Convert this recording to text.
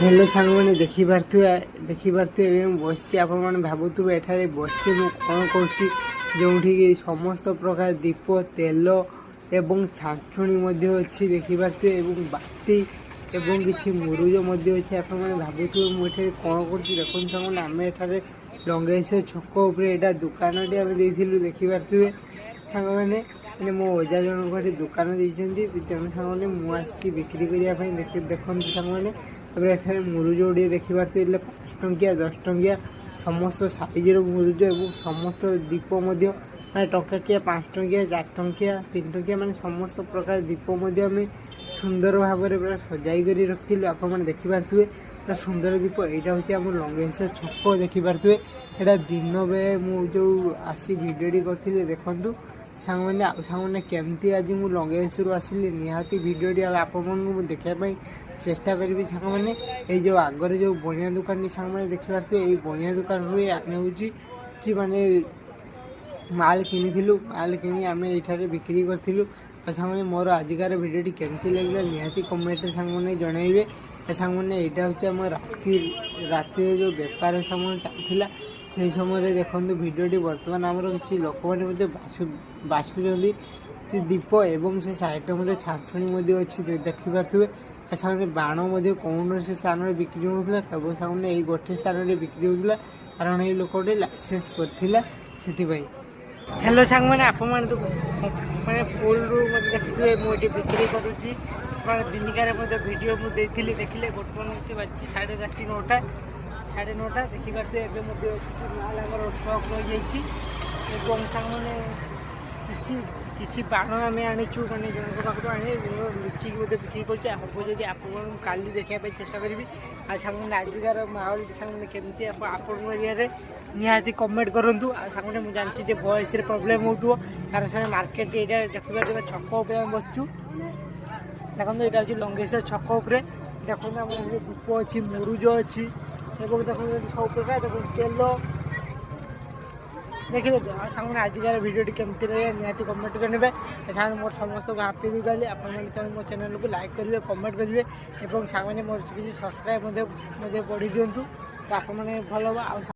hello सांग मैंने देखिए बस आपण मैंने भावुवे एठारे बस कौन कर समस्त प्रकार दीप तेल एवं छाछुणी अच्छी देखिए बाती एवं किसी मुरुज अच्छी आप भावुवे मुझे कौन कर देखो सांग आम एठारे लंगेश्वर छक उपर दुकान टी आम देखिए सांग मैंने मो अजा जन दुकान देती तेणु सांग मुझे बिक्री करने देखते सांग मैंने एठारे मुरुज गुड़े देखिए 5 टंकिया 10 टंकिया समस्त साइजर मुरुज और समस्त दीप मैं टंकिया 5 टंकिया 4 टंकिया 3 टंकिया मैंने समस्त प्रकार दीप आम सुंदर भाव में पूरा सजाई कर रखी आपने देखिए पूरा सुंदर दीप यहाँ हूँ आम लंगेश्वर छक देखिए यहाँ दिन बेले मुझे आसी भिडियोटी करी देखूँ सांग मैंने केमती आज मुझे लंगेश्वर आसिली निहाती भिडियोटी आप देखापी चेष्टा करी सांग मैंने ये जो आगर जो बनिया दुकान सांग मैंने देखिए ये बनिया दुकान रू आम हूँ माने माल किनी आम ये बिक्री करूँ सांग मैंने मोर आजिकार भिडियोटी केमती लगे निहाती कमेंट सांग मैंने जनइबे सांग मैंने यहाँ हूँ आम राति जो बेपार समय चलता से समय देखो भिडियोटी बर्तमान आमर किसी लोक मैंने बाछुं दीप एवं से साइड में छाछुणी अच्छी देखिपे सामने बाण कौन से स्थान में बिक्री होता केवल सामने यही गोटे स्थान में बिक्री होता कारण ये लोकटे लाइसेंस करथिला से हेलो सांग मैंने आप मैंने फुल रू मत देखिए मुझे बिक्री करुँची दिनिकार भिडियो मुझे देखिले बर्तमान हूँ बाजी 9:30 9:30 देखिपे माल स्टक रही जाइए सांग मैंने किसी बाण आम आनीचु मैंने जन पाख आने लुचिक बिक्री कर हम जब आप काली देखापी चेष्टा करी सांग आजिकार माहौल सांग केमती आप एरिया निहाती कमेंट करूँ सांग मुझे जानती वॉइस प्रॉब्लम हो कारण से मार्केट एरिया देखिए छक उपर बसचु देखो यहाँ हूँ लंगेश्वर छक उपर देखो आम दीप अच्छी मुरुज अच्छी देखो सब प्रकार देखो तेल देखिए सांग आजिकार भिडियोटी केमती लगे निहाती कमेंट करेंगे सांग मोर समस्त को हापी दिवाली आप मो चैनल को लाइक करेंगे कमेंट करेंगे और सांग मोर किसी सब्सक्राइब बढ़ी दिंतु तो आप भल